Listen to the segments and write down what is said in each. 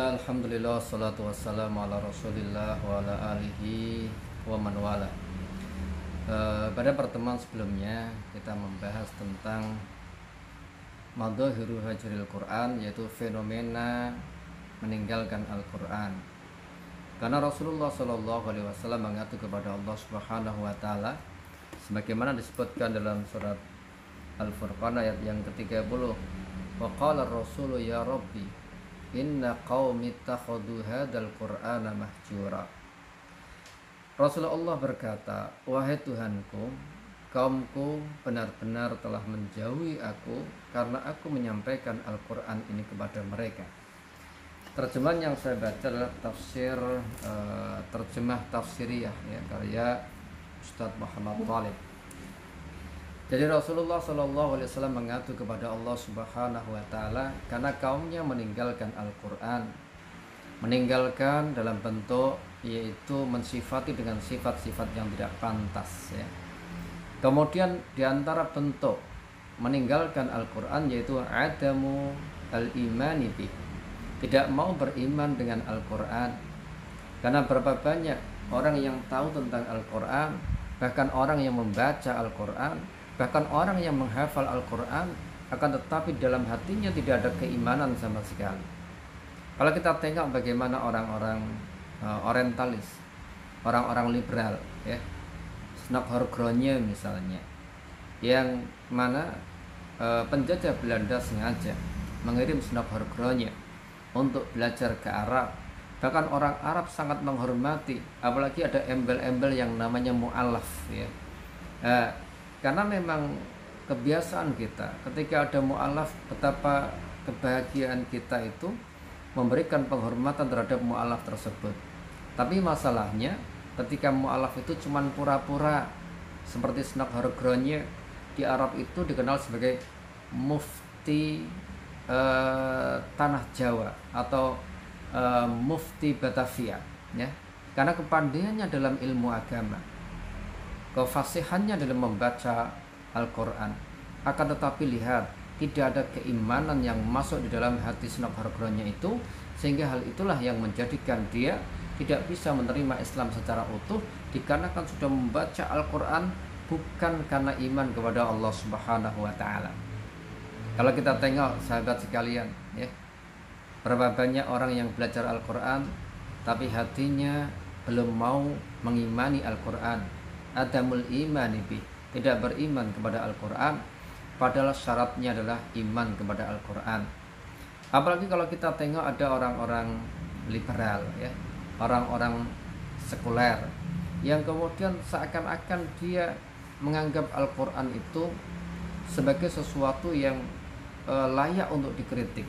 Bismillah, alhamdulillah, salatu wassalamu ala rasulillah wa ala alihi wa man wala. Pada pertemuan sebelumnya kita membahas tentang madzahiru hajril Quran, yaitu fenomena meninggalkan Al-Quran. Karena Rasulullah SAW mengatakan kepada Allah Subhanahu wa taala sebagaimana disebutkan dalam surat Al-Furqan ayat yang ke-30, wa qala ar-rasulu ya rabbi inna qaumi ittakhadhu hadzal qur'ana mahjura. Rasulullah berkata, wahai Tuhanku, kaumku benar-benar telah menjauhi aku karena aku menyampaikan Al-Quran ini kepada mereka. Terjemahan yang saya baca adalah terjemah tafsiriyah, ya, karya Ustadz Muhammad Thalib. Jadi Rasulullah SAW mengadu kepada Allah Subhanahu wa taala karena kaumnya meninggalkan Al-Quran, meninggalkan dalam bentuk yaitu mensifati dengan sifat-sifat yang tidak pantas, ya. Kemudian diantara bentuk meninggalkan Al-Quran yaitu adamu al-imani bih, tidak mau beriman dengan Al-Quran. Karena berapa banyak orang yang tahu tentang Al-Quran, bahkan orang yang membaca Al-Quran, bahkan orang yang menghafal Al-Quran, akan tetapi dalam hatinya tidak ada keimanan sama sekali. Kalau kita tengok bagaimana orang-orang orientalis, orang-orang liberal, ya, Snok-Horgronje misalnya, yang mana penjajah Belanda sengaja mengirim Snok-Horgronje untuk belajar ke Arab. Bahkan orang Arab sangat menghormati, apalagi ada embel-embel yang namanya mu'allaf, ya. Karena memang kebiasaan kita ketika ada mu'alaf, betapa kebahagiaan kita itu memberikan penghormatan terhadap mu'alaf tersebut. Tapi masalahnya ketika mu'alaf itu cuma pura-pura, seperti Snok-Horgronje di Arab itu dikenal sebagai mufti tanah Jawa atau mufti Batavia, ya, karena kepandaiannya dalam ilmu agama, kefasihannya dalam membaca Al-Quran. Akan tetapi lihat, tidak ada keimanan yang masuk di dalam hati Snok-Horgronje itu, sehingga hal itulah yang menjadikan dia tidak bisa menerima Islam secara utuh, dikarenakan sudah membaca Al-Quran bukan karena iman kepada Allah Subhanahu wa taala. Kalau kita tengok sahabat sekalian, ya, berapa banyak orang yang belajar Al-Quran tapi hatinya belum mau mengimani Al-Quran. Adamul imani bih, tidak beriman kepada Al-Quran, padahal syaratnya adalah iman kepada Al-Quran. Apalagi kalau kita tengok ada orang-orang liberal, ya, orang-orang sekuler, yang kemudian seakan-akan dia menganggap Al-Quran itu sebagai sesuatu yang layak untuk dikritik,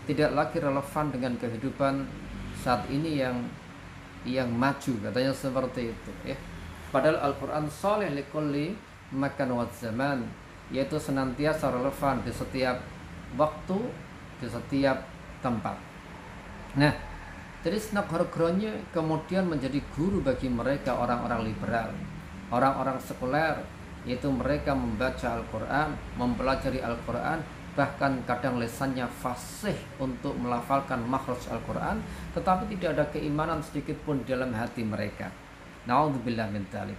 tidak lagi relevan dengan kehidupan saat ini yang maju, katanya seperti itu, ya. Padahal Al-Quran soleh likulli makan wa zaman, yaitu senantiasa relevan di setiap waktu, di setiap tempat. Nah, jadi Snok-Horgronje kemudian menjadi guru bagi mereka orang-orang liberal, orang-orang sekuler, yaitu mereka membaca Al-Quran, mempelajari Al-Quran, bahkan kadang lisannya fasih untuk melafalkan makhraj Al-Quran, tetapi tidak ada keimanan sedikit pun di dalam hati mereka. Na'udzubillah min dzalik.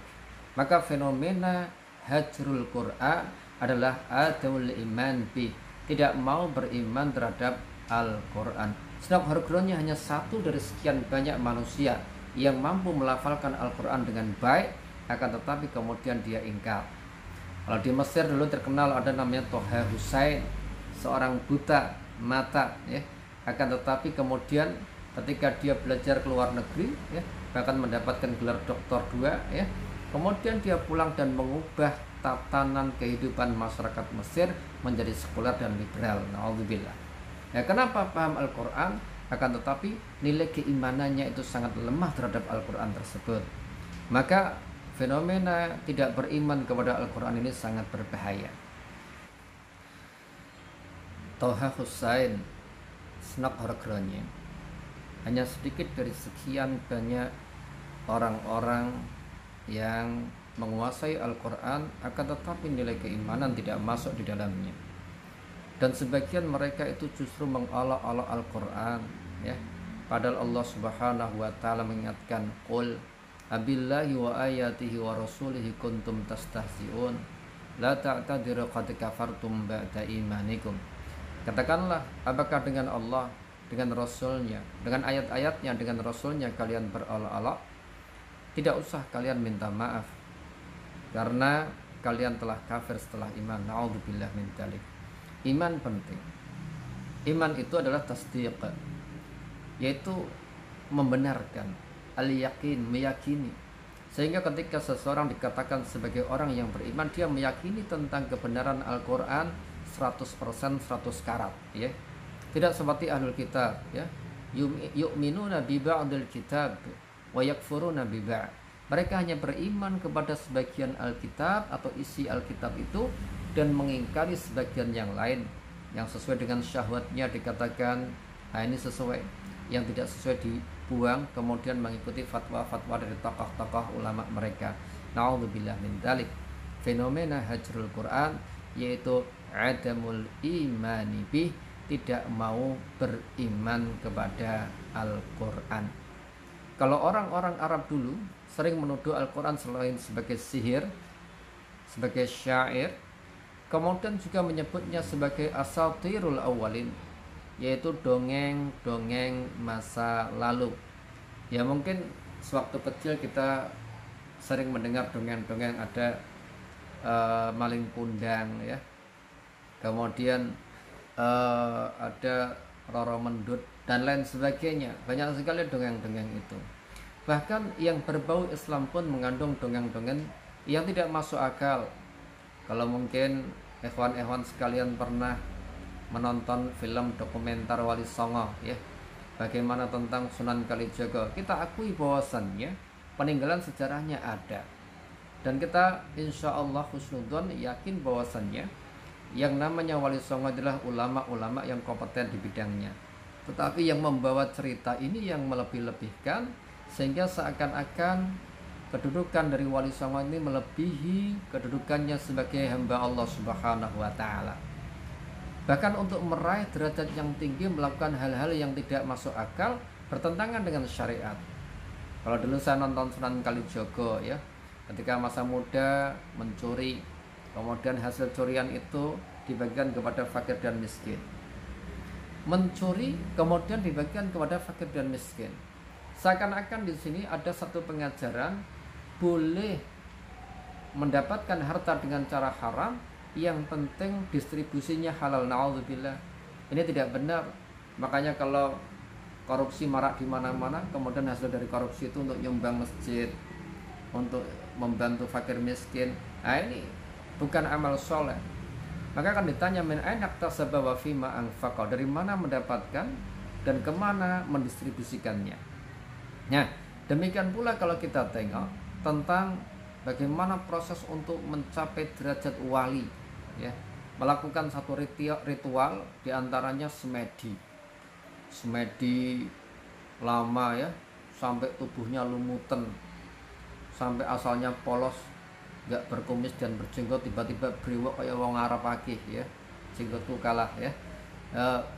Maka fenomena hajrul Quran adalah adamul iman bi, tidak mau beriman terhadap Al-Quran. Snok-Horgronje hanya satu dari sekian banyak manusia yang mampu melafalkan Al-Quran dengan baik, akan tetapi kemudian dia ingkar. Kalau di Mesir dulu terkenal ada namanya Toha Hussein, seorang buta mata, ya, akan tetapi kemudian ketika dia belajar ke luar negeri, ya, bahkan mendapatkan gelar doktor 2, ya, kemudian dia pulang dan mengubah tatanan kehidupan masyarakat Mesir menjadi sekuler dan liberal. Na'udzubillah. Ya, kenapa paham Al-Quran, akan tetapi nilai keimanannya itu sangat lemah terhadap Al-Quran tersebut. Maka fenomena tidak beriman kepada Al-Quran ini sangat berbahaya. Toha Hussein, Snok-Horgronje, hanya sedikit dari sekian banyak orang-orang yang menguasai Al-Quran, akan tetapi nilai keimanan tidak masuk di dalamnya. Dan sebagian mereka itu justru mengolok-olok Al-Quran, ya, Padahal Allah Subhanahu wa taala mengingatkan, qul abillahi wa ayatihi wa rasulihi kuntum tastahzi'un la ta'tadiru qad kafartum ba'da imanikum. Katakanlah, apakah dengan Allah, dengan Rasulnya, dengan ayat-ayatnya, dengan Rasulnya kalian berolok-olok? Tidak usah kalian minta maaf, karena kalian telah kafir setelah iman. Na'udzubillah min dzalik. Iman penting. Iman itu adalah tasdiq, yaitu membenarkan, al-yakin, meyakini. Sehingga ketika seseorang dikatakan sebagai orang yang beriman, dia meyakini tentang kebenaran Al-Quran 100%, 100 karat, ya. Tidak seperti ahlul kitab, ya. Yu'minuna bi ba'dil kitab wa yakfuruna bi ba'd. Mereka hanya beriman kepada sebagian Alkitab atau isi Alkitab itu dan mengingkari sebagian yang lain. Yang sesuai dengan syahwatnya dikatakan ini sesuai, yang tidak sesuai dibuang, kemudian mengikuti fatwa-fatwa dari tokoh-tokoh ulama mereka. Na'udzubillah min dzalik. Fenomena hajrul Quran, yaitu adamul imani bih, tidak mau beriman kepada Al-Quran. Kalau orang-orang Arab dulu sering menuduh Al-Quran selain sebagai sihir, sebagai syair, kemudian juga menyebutnya sebagai asatirul awalin, yaitu dongeng-dongeng masa lalu. Ya mungkin sewaktu kecil kita sering mendengar dongeng-dongeng, ada maling kundang, ya. Kemudian ada Roro Mendut dan lain sebagainya. Banyak sekali dongeng-dongeng itu. Bahkan yang berbau Islam pun mengandung dongeng-dongeng yang tidak masuk akal. Kalau mungkin ikhwan-ikhwan sekalian pernah menonton film dokumenter Wali Songo, ya, bagaimana tentang Sunan Kalijaga, kita akui bahwasannya peninggalan sejarahnya ada, dan kita insya Allah husnudzon yakin bahwasannya yang namanya Wali Songo adalah ulama-ulama yang kompeten di bidangnya. Tetapi yang membawa cerita ini yang melebih-lebihkan, sehingga seakan-akan kedudukan dari Wali Songo ini melebihi kedudukannya sebagai hamba Allah Subhanahu wa taala. Bahkan untuk meraih derajat yang tinggi melakukan hal-hal yang tidak masuk akal, bertentangan dengan syariat. Kalau dulu saya nonton Sunan Kalijaga, ya, ketika masa muda mencuri, kemudian hasil curian itu dibagikan kepada fakir dan miskin. Mencuri kemudian dibagikan kepada fakir dan miskin. Seakan-akan di sini ada satu pengajaran boleh mendapatkan harta dengan cara haram, yang penting distribusinya halal. Na'udzubillah. Ini tidak benar. Makanya kalau korupsi marak di mana-mana, kemudian hasil dari korupsi itu untuk nyumbang masjid, untuk membantu fakir miskin, ini bukan amal soleh. Maka akan ditanya, min aina iktasaba wa fima anfaqa, dari mana mendapatkan dan kemana mendistribusikannya. Nah, demikian pula kalau kita tengok tentang bagaimana proses untuk mencapai derajat wali, ya, melakukan satu ritual, diantaranya semedi lama, ya, sampai tubuhnya lumutan, sampai asalnya polos, nggak berkumis dan berjenggot, tiba-tiba brewok kayak wong Arab akeh, ya, jenggotku kalah, ya,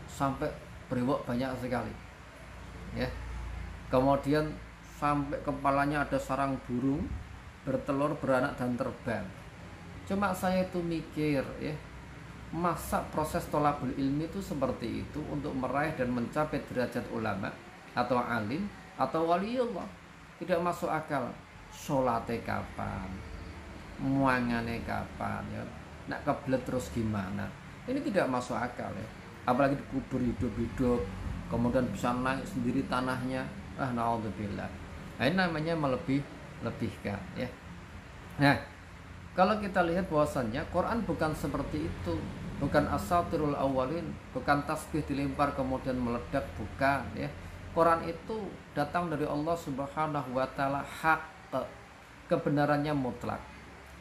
sampai brewok banyak sekali, ya. Kemudian sampai kepalanya ada sarang burung bertelur, beranak dan terbang. Cuma saya itu mikir, ya, masa proses tolabul ilmi itu seperti itu untuk meraih dan mencapai derajat ulama atau alim atau waliullah? Tidak masuk akal. Sholatnya kapan, muangane kapan, ya, nak kebelet terus gimana? Ini tidak masuk akal, ya. Apalagi dikubur hidup-hidup, kemudian bisa naik sendiri tanahnya. Na'udzubillah. Ini namanya melebih-lebihkan, ya. Nah, kalau kita lihat bahwasannya Quran bukan seperti itu, bukan asatirul awalin, bukan tasbih dilempar kemudian meledak, bukan, ya. Quran itu datang dari Allah Subhanahu wa taala, hak, kebenarannya mutlak.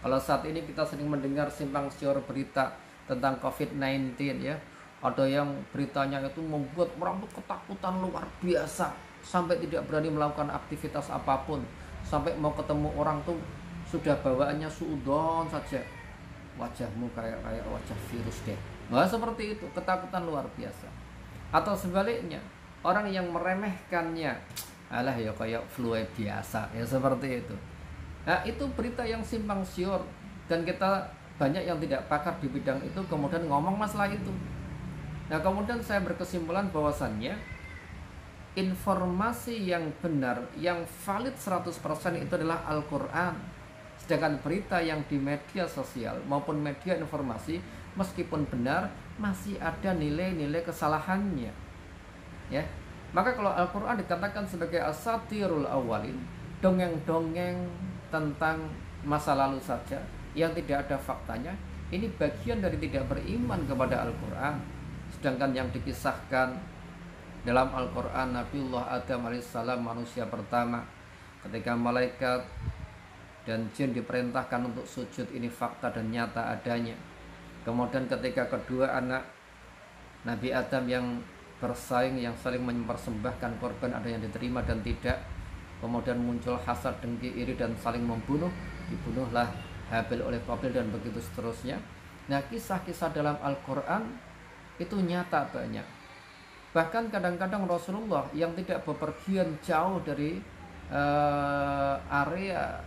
Kalau saat ini kita sering mendengar simpang siur berita tentang COVID-19, ya, ada yang beritanya itu membuat orang itu ketakutan luar biasa, sampai tidak berani melakukan aktivitas apapun, sampai mau ketemu orang tuh sudah bawaannya suudon saja, wajahmu kayak wajah virus deh. Nah, seperti itu, ketakutan luar biasa. Atau sebaliknya, orang yang meremehkannya, alah ya kayak flu biasa, ya seperti itu. Nah, itu berita yang simpang siur, dan kita banyak yang tidak pakar di bidang itu kemudian ngomong masalah itu. Nah, kemudian saya berkesimpulan bahwasannya informasi yang benar, yang valid 100% itu adalah Al-Quran. Sedangkan berita yang di media sosial maupun media informasi, meskipun benar, masih ada nilai-nilai kesalahannya. Ya, maka kalau Al-Quran dikatakan sebagai asatirul awalin, dongeng-dongeng tentang masa lalu saja yang tidak ada faktanya, ini bagian dari tidak beriman kepada Al-Quran. Sedangkan yang dikisahkan dalam Al-Quran, Nabiullah Adam alaihissalam, manusia pertama, ketika malaikat dan jin diperintahkan untuk sujud, ini fakta dan nyata adanya. Kemudian ketika kedua anak Nabi Adam yang bersaing, yang saling mempersembahkan korban, ada yang diterima dan tidak, kemudian muncul hasad, dengki, iri, dan saling membunuh. Dibunuhlah Habil oleh Qabil, dan begitu seterusnya. Nah, kisah-kisah dalam Al-Quran itu nyata banyak. Bahkan kadang-kadang Rasulullah yang tidak bepergian jauh dari area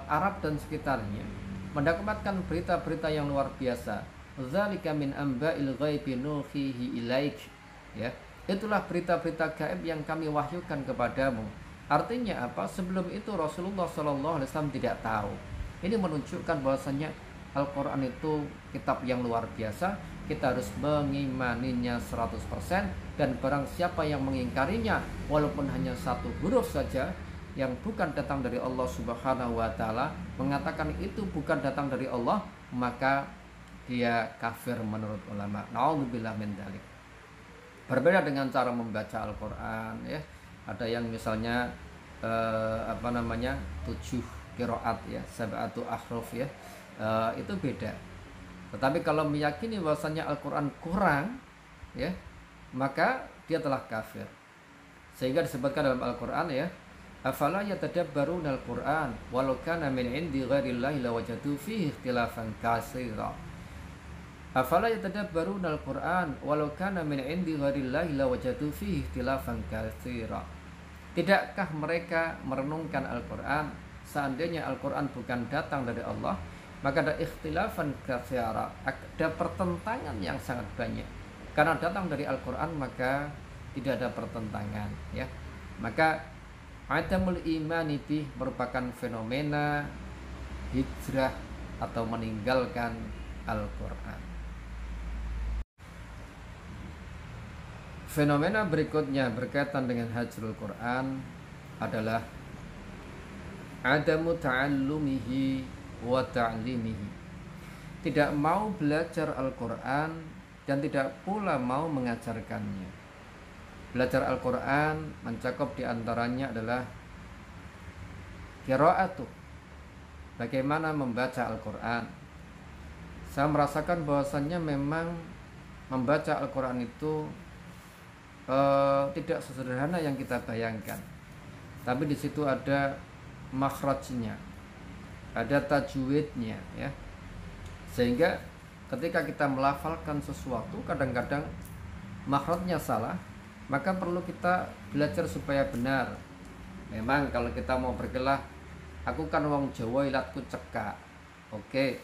Arab dan sekitarnya, mendapatkan berita-berita yang luar biasa. Dzalika min amba'il ghaibi nuhihi ilaik. Ya, itulah berita-berita gaib yang kami wahyukan kepadamu. Artinya apa? Sebelum itu Rasulullah SAW tidak tahu. Ini menunjukkan bahwasannya Al-Quran itu kitab yang luar biasa. Kita harus mengimaninya 100%, dan barang siapa yang mengingkarinya walaupun hanya satu huruf saja yang bukan datang dari Allah Subhanahu wa taala, mengatakan itu bukan datang dari Allah, maka dia kafir menurut ulama. Na'udzubillah min dzalik. Berbeda dengan cara membaca Al-Quran, ya. Ada yang misalnya 7 qiraat, ya, 7 ahruf, ya. Itu beda. Tetapi kalau meyakini bahwasanya Al-Quran kurang, ya, maka dia telah kafir. Sehingga disebutkan dalam Al-Quran, ya, afala yatadabbaruna al-Quran walau kana min indi ghairillahi lawajadu fihi ikhtilafan katsira. Afala yatadabbaruna al-Quran walau kana min indi ghairillahi lawajadu fihi ikhtilafan katsira. Tidakkah mereka merenungkan Al-Quran? Seandainya Al-Quran bukan datang dari Allah, maka ada ikhtilafan katsira, ada pertentangan yang sangat banyak. Karena datang dari Al-Quran maka tidak ada pertentangan, ya. Maka adamul imani bih merupakan fenomena hijrah atau meninggalkan Al-Quran. Fenomena berikutnya berkaitan dengan hajrul Quran adalah adamu ta'allumihi wa ta'limihi. Tidak mau belajar Al-Quran dan tidak pula mau mengajarkannya. Belajar Al-Quran mencakup diantaranya adalah qiraatuh, bagaimana membaca Al-Quran. Saya merasakan bahwasannya memang membaca Al-Quran itu tidak sesederhana yang kita bayangkan. Tapi di situ ada makhrajnya, ada tajwidnya, ya. Sehingga ketika kita melafalkan sesuatu kadang-kadang makhrajnya salah, maka perlu kita belajar supaya benar. Memang kalau kita mau berkelah, aku kan wong Jawa ilatku cekak. Oke.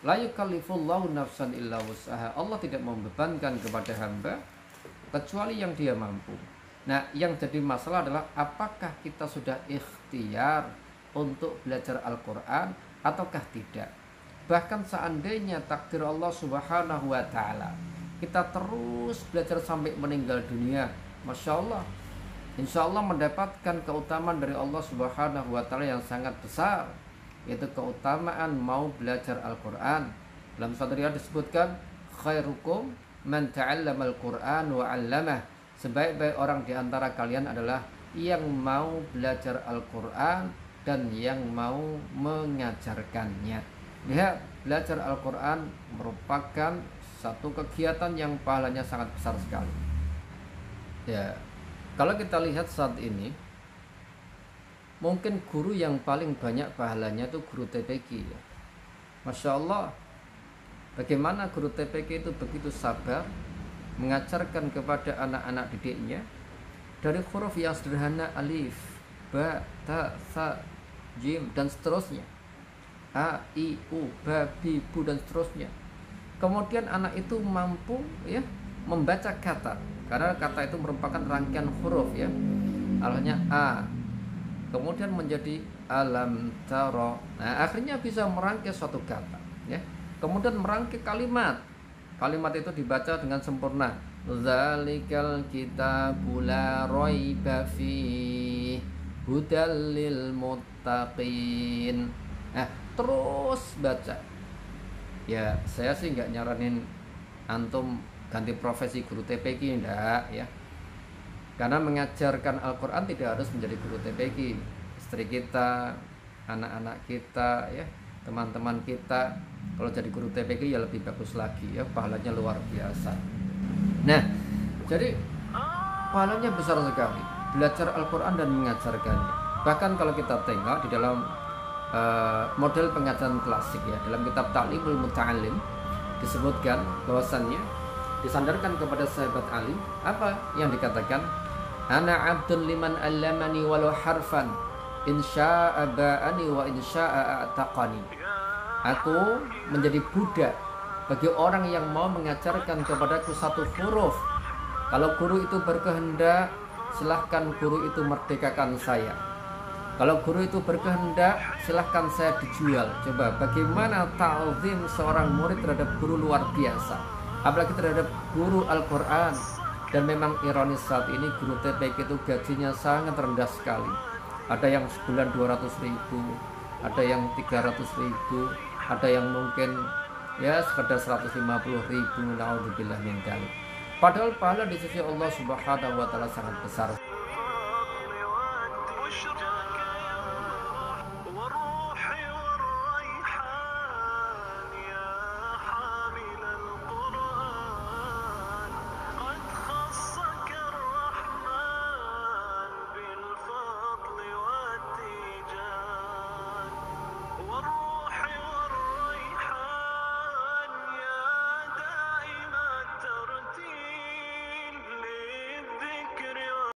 La yukallifullahu nafsan illa wus'aha. Allah tidak membebankan kepada hamba kecuali yang dia mampu. Nah, yang jadi masalah adalah apakah kita sudah ikhtiar untuk belajar Al-Quran ataukah tidak. Bahkan seandainya takdir Allah Subhanahu wa ta'ala, kita terus belajar sampai meninggal dunia, Masya Allah, insya Allah mendapatkan keutamaan dari Allah Subhanahu wa ta'ala yang sangat besar, yaitu keutamaan mau belajar Al-Quran. Dalam satu riwayat disebutkan, khairukum man ta'allama al-Quran wa 'allamah. Sebaik-baik orang di antara kalian adalah yang mau belajar Al-Quran dan yang mau mengajarkannya. Lihat, belajar Al-Quran merupakan satu kegiatan yang pahalanya sangat besar sekali. Ya, kalau kita lihat saat ini, mungkin guru yang paling banyak pahalanya itu guru TPQ, ya. Masya Allah, bagaimana guru TPQ itu begitu sabar, mengajarkan kepada anak-anak didiknya dari huruf yang sederhana, alif, ba, ta, sa, jim, dan seterusnya, a, i, u, ba, bi, bu, dan seterusnya. Kemudian anak itu mampu ya membaca kata, karena kata itu merupakan rangkaian huruf ya. Alanya a, kemudian menjadi alam taro. Nah, akhirnya bisa merangkai suatu kata ya. Kemudian merangkai kalimat. Kalimat itu dibaca dengan sempurna. Zalikal kitabu la raiba fihi hudal lil muttaqin. Nah, terus baca. Ya, saya sih nggak nyaranin antum ganti profesi guru TPQ, enggak ya. Karena mengajarkan Al-Quran tidak harus menjadi guru TPQ. Istri kita, anak-anak kita ya, teman-teman kita, kalau jadi guru TPQ ya lebih bagus lagi ya, pahalanya luar biasa. Nah, jadi pahalanya besar sekali belajar Al-Quran dan mengajarkannya. Bahkan kalau kita tengok di dalam model pengajaran klasik ya, dalam kitab Ta'limul Muta'allim disebutkan bahwasannya disandarkan kepada sahabat Ali, apa yang dikatakan? Ana abdun liman allamani walau harfan insya'a ba'ani wa insya'a a'taqani. Aku menjadi budak bagi orang yang mau mengajarkan kepadaku satu huruf. Kalau guru itu berkehendak, silahkan guru itu merdekakan saya. Kalau guru itu berkehendak, silahkan saya dijual. Coba bagaimana ta'zim seorang murid terhadap guru luar biasa, apalagi terhadap guru Al-Quran. Dan memang ironis saat ini guru TPQ itu gajinya sangat rendah sekali. Ada yang sebulan 200.000, ada yang 300.000, ada yang mungkin ya sekedar 150.000. Naudzubillah min dzalik. Padahal pahala di sisi Allah Subhanahu wa taala sangat besar.